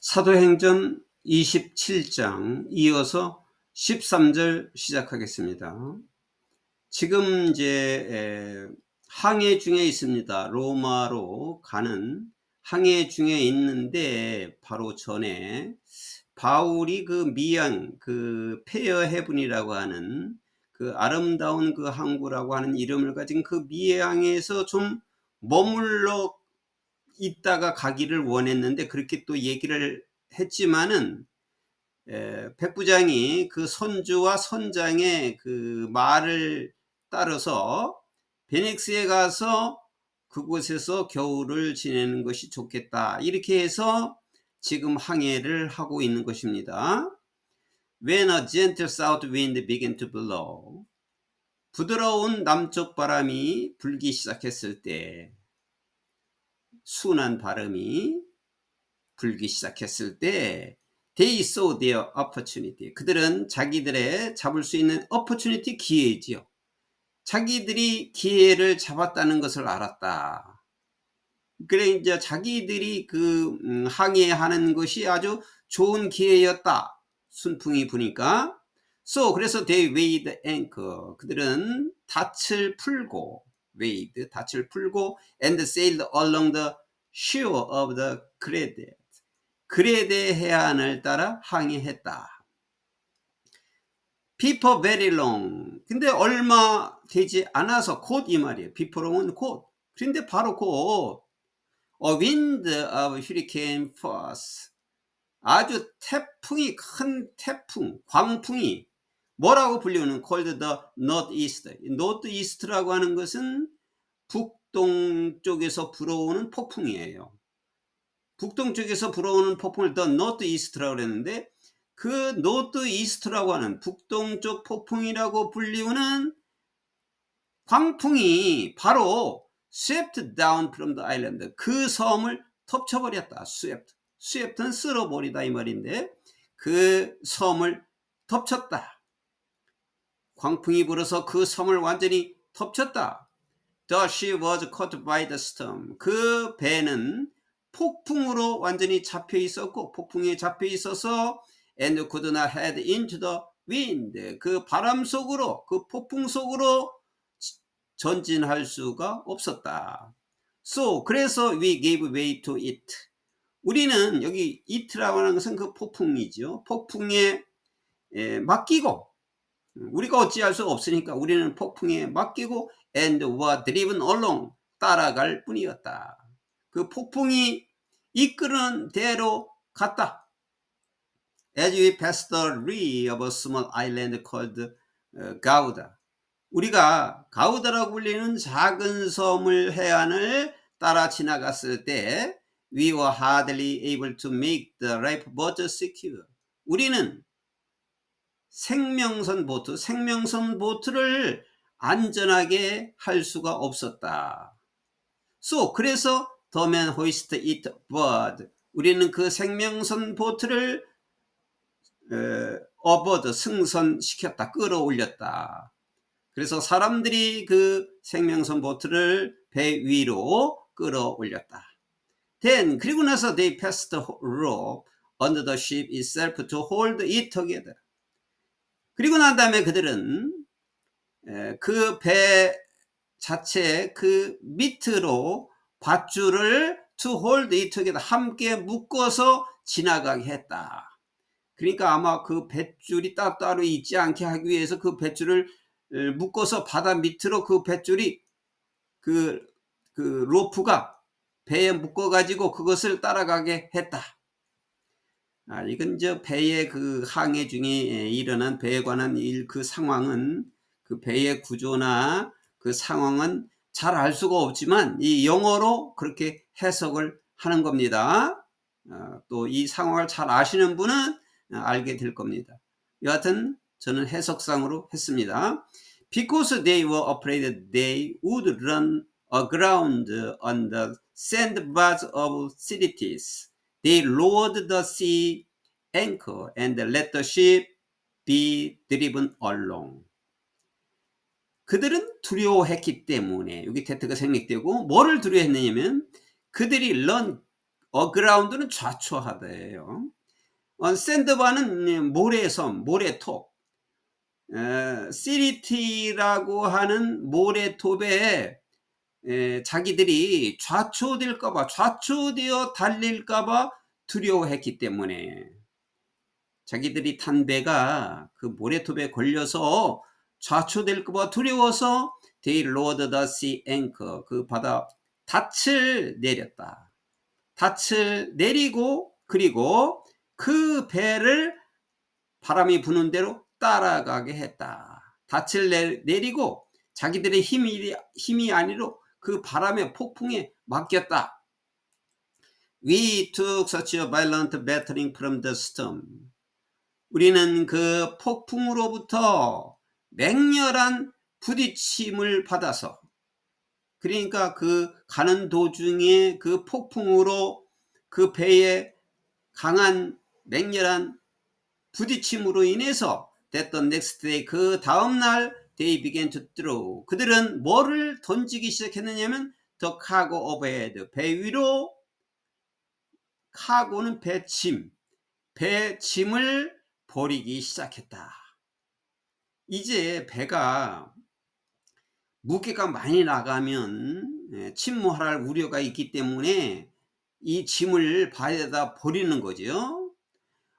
사도행전 27장 이어서 13절 시작하겠습니다. 지금 이제 항해 중에 있습니다. 로마로 가는 항해 중에 있는데 바로 전에 바울이 그 미양 그 페어 헤븐이라고 하는 그 아름다운 그 항구라고 하는 이름을 가진 그 미양에서 좀 머물러 있다가 가기를 원했는데 그렇게 또 얘기를 했지만은 백부장이 그 선주와 선장의 그 말을 따라서 베넥스에 가서 그곳에서 겨울을 지내는 것이 좋겠다 이렇게 해서 지금 항해를 하고 있는 것입니다. When a gentle south wind began to blow, 부드러운 남쪽 바람이 불기 시작했을 때, 순한 바람이 불기 시작했을 때 they saw their opportunity. 그들은 자기들의 잡을 수 있는 opportunity, 기회지요. 자기들이 기회를 잡았다는 것을 알았다. 그래 이제 자기들이 그 항해하는 것이 아주 좋은 기회였다. 순풍이 부니까. So 그래서 they weighed anchor. 그들은 닻을 풀고 weighed 닻을 풀고 and sailed along the shore of the 그레데 해안을 따라 항해했다. Before very long. 근데 얼마 되지 않아서 곧 이 말이에요. Before는 곧. 그런데 바로 곧 A wind of hurricane force. 아주 태풍이 큰 태풍, 광풍이 뭐라고 불리우는 called the northeast. northeast라고 하는 것은 북동쪽에서 불어오는 폭풍이에요. 북동쪽에서 불어오는 폭풍을 the northeast라고 그랬는데 그 northeast라고 하는 북동쪽 폭풍이라고 불리우는 광풍이 바로 swept down from the island. 그 섬을 덮쳐버렸다. swept. 는 쓸어버리다 이 말인데 그 섬을 덮쳤다. 광풍이 불어서 그 섬을 완전히 덮쳤다. The ship was caught by the storm. 그 배는 폭풍으로 완전히 잡혀 있었고 폭풍에 잡혀 있어서 and could not head into the wind. 그 바람 속으로 그 폭풍 속으로 전진할 수가 없었다. So 그래서 we gave way to it. 우리는 여기 it라고 하는 것은 그 폭풍이죠. 폭풍에 맡기고 우리가 어찌할 수 없으니까 우리는 폭풍에 맡기고 and were driven along 따라갈 뿐이었다. 그 폭풍이 이끄는 대로 갔다. As we passed the lee of a small island called Gauda. 우리가 가우다라고 불리는 작은 섬을 해안을 따라 지나갔을 때 we were hardly able to make the lifeboat secure. 우리는 생명선 보트를 안전하게 할 수가 없었다. So 그래서 the man hoisted it aboard. 우리는 그 생명선 보트를 aboard 승선시켰다. 끌어올렸다. 그래서 사람들이 그 생명선 보트를 배 위로 끌어올렸다. Then 그리고 나서 they passed the rope under the ship itself to hold it together. 그리고 난 다음에 그들은 그 배 자체 그 밑으로 밧줄을 to hold it together 함께 묶어서 지나가게 했다. 그러니까 아마 그 뱃줄이 따로 있지 않게 하기 위해서 그 뱃줄을 묶어서 바다 밑으로 그 뱃줄이 그 로프가 배에 묶어 가지고 그것을 따라가게 했다. 이건 저 배의 그 항해 중에 일어난 배에 관한 그 상황은 그 배의 구조나 그 상황은 잘 알 수가 없지만 이 영어로 그렇게 해석을 하는 겁니다. 또 이 상황을 잘 아시는 분은 알게 될 겁니다. 여하튼 저는 해석상으로 했습니다. Because they were afraid they would run aground on the sandbars of Syrtis, they lowered the sea anchor and let the ship be driven along. 그들은 두려워했기 때문에 여기 대트가 생략되고 뭐를 두려워했느냐면 그들이 run 어그라운드는 좌초하다예요. 샌드바는 모래섬, 모래톱. 시리티라고 하는 모래톱에 자기들이 좌초될까봐, 좌초되어 달릴까봐 두려워했기 때문에 자기들이 탄 배가 그 모래톱에 걸려서 좌초될까봐 두려워서 they lowered the sea anchor, 그 바다 닻을 내렸다. 닻을 내리고 그리고 그 배를 바람이 부는 대로 따라가게 했다. 닻을 내리고 자기들의 힘이 아니로 그 바람의 폭풍에 맡겼다. We took such a violent battering from the storm. 우리는 그 폭풍으로부터 맹렬한 부딪힘을 받아서, 그러니까 그 가는 도중에 그 폭풍으로 그 배에 강한 맹렬한 부딪힘으로 인해서 that the next day, 그 다음날 they began to throw, 그들은 뭐를 던지기 시작했느냐면 the cargo overhead, 배 위로, 카고는 배짐, 배짐을 버리기 시작했다. 이제 배가 무게가 많이 나가면 침몰할 우려가 있기 때문에 이 짐을 바다에다 버리는 거죠.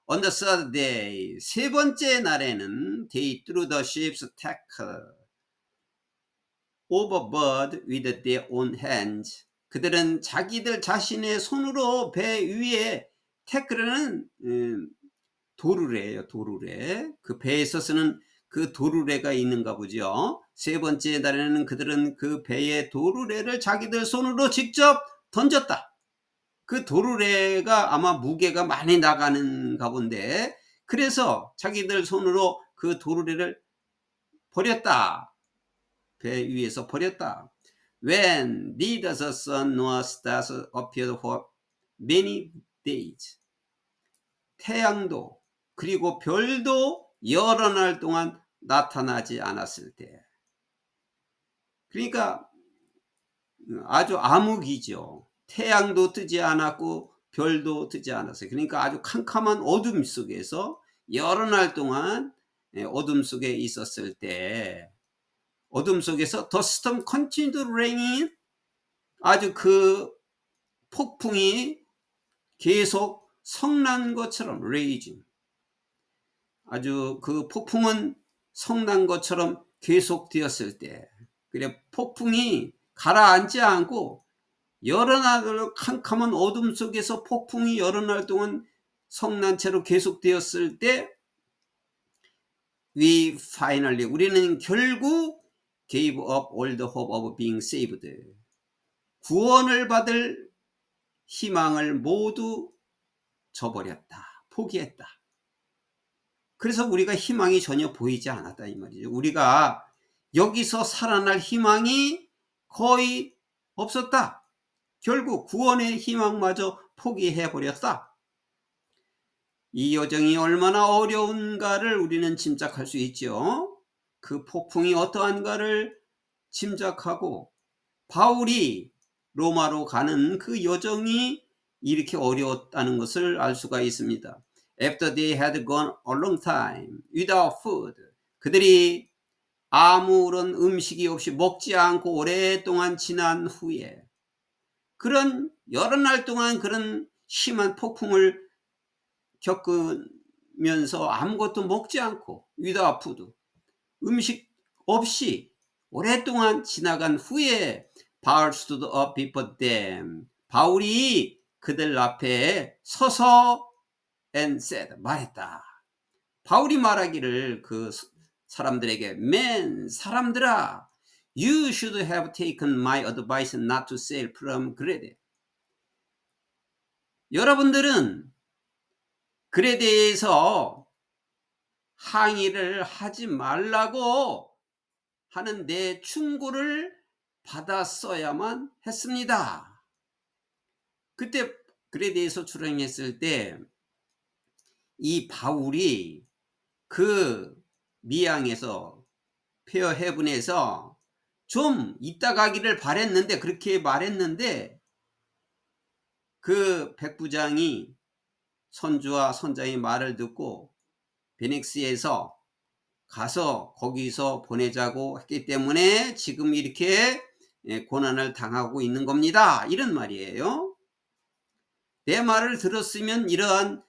On the third day, 세 번째 날에는 they threw the ship's tackle overboard with their own hands. 그들은 자기들 자신의 손으로 배 위에, 태클은 도르래예요. 도르래. 그 배에서 쓰는 그 도르래가 있는가 보죠. 세 번째 날에는 그들은 그 배의 도르래를 자기들 손으로 직접 던졌다. 그 도르래가 아마 무게가 많이 나가는가 본데, 그래서 자기들 손으로 그 도르래를 버렸다. 배 위에서 버렸다. When neither the sun nor stars appeared for many days. 태양도 그리고 별도 여러 날 동안 나타나지 않았을 때. 그러니까 아주 암흑이죠. 태양도 뜨지 않았고 별도 뜨지 않았어요. 그러니까 아주 캄캄한 어둠 속에서 여러 날 동안 어둠 속에 있었을 때, 어둠 속에서 the storm continued raining, 아주 그 폭풍이 계속 성난 것처럼 raging, 아주 그 폭풍은 성난 것처럼 계속되었을 때, 그래 폭풍이 가라앉지 않고 여러 날 캄캄한 어둠 속에서 폭풍이 여러 날 동안 성난 채로 계속되었을 때, we finally, 우리는 결국 gave up all the hope of being saved. 구원을 받을 희망을 모두 저버렸다. 포기했다. 그래서 우리가 희망이 전혀 보이지 않았다 이 말이죠. 우리가 여기서 살아날 희망이 거의 없었다. 결국 구원의 희망마저 포기해버렸다. 이 여정이 얼마나 어려운가를 우리는 짐작할 수 있죠. 그 폭풍이 어떠한가를 짐작하고, 바울이 로마로 가는 그 여정이 이렇게 어려웠다는 것을 알 수가 있습니다. After they had gone a long time without food, 그들이 아무런 음식이 없이 먹지 않고 오랫동안 지난 후에, 그런 여러 날 동안 그런 심한 폭풍을 겪으면서 아무것도 먹지 않고 without food, 음식 없이 오랫동안 지나간 후에 Paul stood up before them, 바울이 그들 앞에 서서 and said, 말했다. 바울이 말하기를 그 사람들에게, Men, 사람들아, you should have taken my advice not to sail from Crete. 여러분들은 그레데에서 항의를 하지 말라고 하는 내 충고를 받았어야만 했습니다. 그때 그레데에서 출항했을 때 이 바울이 그 미항에서, 페어 헤븐에서 좀 있다 가기를 바랬는데, 그렇게 말했는데, 그 백부장이 손주와 손자의 말을 듣고 베넥스에서 가서 거기서 보내자고 했기 때문에 지금 이렇게 고난을 당하고 있는 겁니다. 이런 말이에요. 내 말을 들었으면 이러한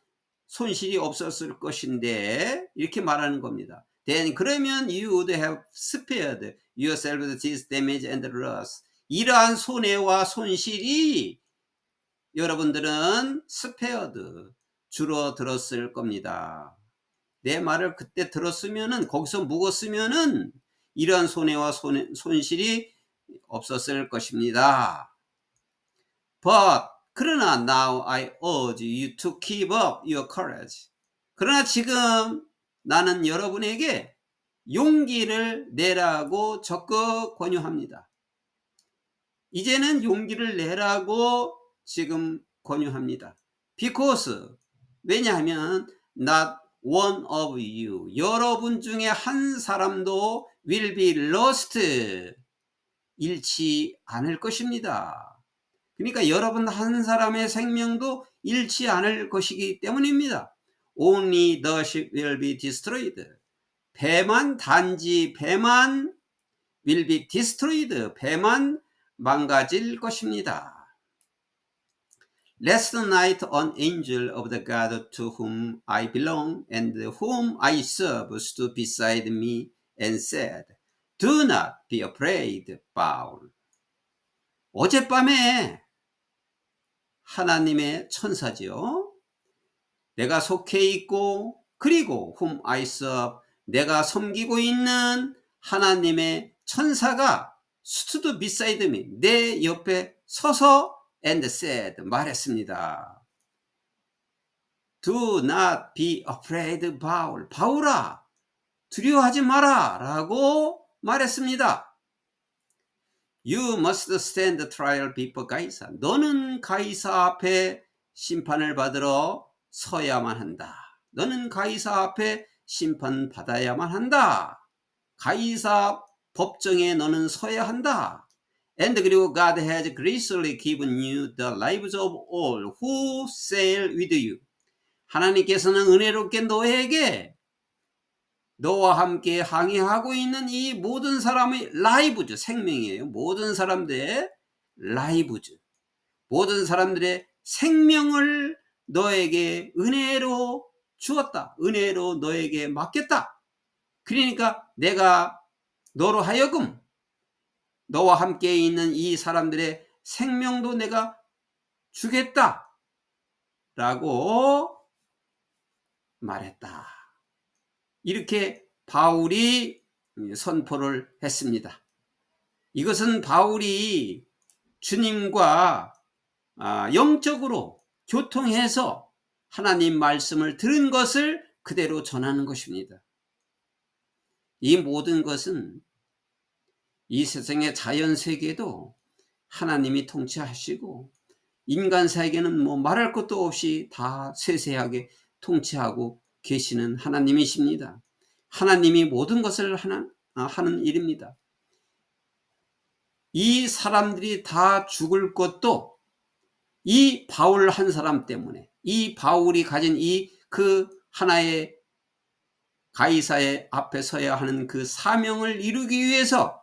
손실이 없었을 것인데 이렇게 말하는 겁니다. Then 그러면 you would have spared yourself this damage and loss. 이러한 손해와 손실이 여러분들은 spared 줄어들었을 겁니다. 내 말을 그때 들었으면은 거기서 묵었으면은 이러한 손해와 손실이 없었을 것입니다. But 그러나 now I urge you to keep up your courage. 그러나 지금 나는 여러분에게 용기를 내라고 적극 권유합니다. 이제는 용기를 내라고 지금 권유합니다. Because 왜냐하면 not one of you 여러분 중에 한 사람도 will be lost 잃지 않을 것입니다. 그러니까 여러분 한 사람의 생명도 잃지 않을 것이기 때문입니다. Only the ship will be destroyed. 단지 배만 will be destroyed. 배만 망가질 것입니다. Last night an angel of the God to whom I belong and whom I serve stood beside me and said, Do not be afraid, Paul. 어젯밤에 하나님의 천사지요. 내가 속해 있고 그리고 whom I serve 내가 섬기고 있는 하나님의 천사가 stood beside me 내 옆에 서서 and said 말했습니다. Do not be afraid, Paul. 바울아 두려워하지 마라 라고 말했습니다. You must stand trial before 가이사. 너는 가이사 앞에 심판을 받으러 서야만 한다. 너는 가이사 앞에 심판 받아야만 한다. 가이사 법정에 너는 서야 한다. And 그리고 God has graciously given you the lives of all who sail with you. 하나님께서는 은혜롭게 너에게 너와 함께 항해하고 있는 이 모든 사람의 라이브즈, 생명이에요. 모든 사람들의 라이브즈, 모든 사람들의 생명을 너에게 은혜로 주었다. 은혜로 너에게 맡겼다. 그러니까 내가 너로 하여금 너와 함께 있는 이 사람들의 생명도 내가 주겠다 라고 말했다. 이렇게 바울이 선포를 했습니다. 이것은 바울이 주님과 영적으로 교통해서 하나님 말씀을 들은 것을 그대로 전하는 것입니다. 이 모든 것은 이 세상의 자연 세계도 하나님이 통치하시고 인간 세계는 뭐 말할 것도 없이 다 세세하게 통치하고 계시는 하나님이십니다. 하나님이 모든 것을 하는 일입니다. 이 사람들이 다 죽을 것도 이 바울 한 사람 때문에, 이 바울이 가진 그 하나의 가이사의 앞에 서야 하는 그 사명을 이루기 위해서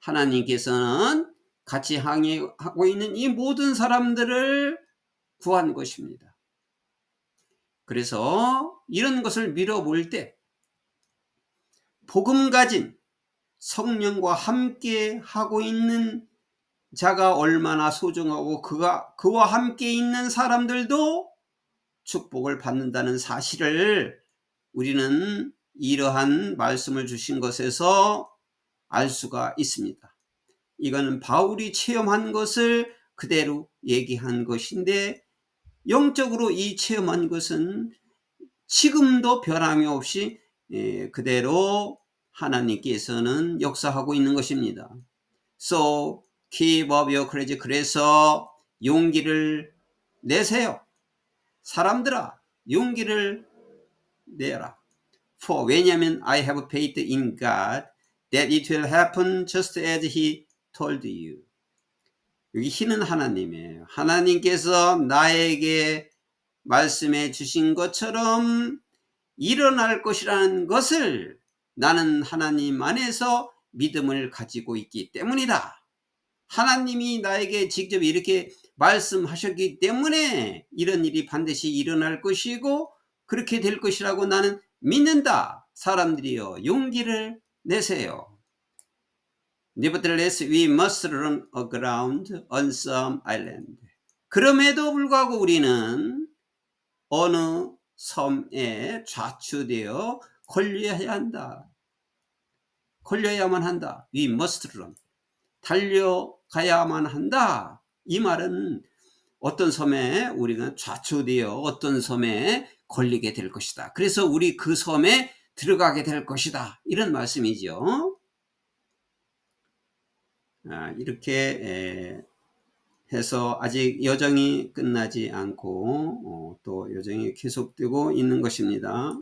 하나님께서는 같이 항해하고 있는 이 모든 사람들을 구한 것입니다. 그래서 이런 것을 밀어볼 때 복음 가진 성령과 함께 하고 있는 자가 얼마나 소중하고 그와 함께 있는 사람들도 축복을 받는다는 사실을 우리는 이러한 말씀을 주신 것에서 알 수가 있습니다. 이거는 바울이 체험한 것을 그대로 얘기한 것인데 영적으로 이 체험한 것은 지금도 변함이 없이 그대로 하나님께서는 역사하고 있는 것입니다. So keep up your courage. 그래서 용기를 내세요. 사람들아 용기를 내라. For 왜냐하면 I have faith in God that it will happen just as He told you. 여기 흰은 하나님이에요. 하나님께서 나에게 말씀해 주신 것처럼 일어날 것이라는 것을 나는 하나님 안에서 믿음을 가지고 있기 때문이다. 하나님이 나에게 직접 이렇게 말씀하셨기 때문에 이런 일이 반드시 일어날 것이고 그렇게 될 것이라고 나는 믿는다. 사람들이여 용기를 내세요. Nevertheless, we must run aground on some island. 그럼에도 불구하고 우리는 어느 섬에 좌초되어 걸려야 한다. 걸려야만 한다. We must run. 달려가야만 한다. 이 말은 어떤 섬에 우리가 좌초되어 어떤 섬에 걸리게 될 것이다. 그래서 우리 그 섬에 들어가게 될 것이다. 이런 말씀이죠. 이렇게 해서 아직 여정이 끝나지 않고 또 여정이 계속되고 있는 것입니다.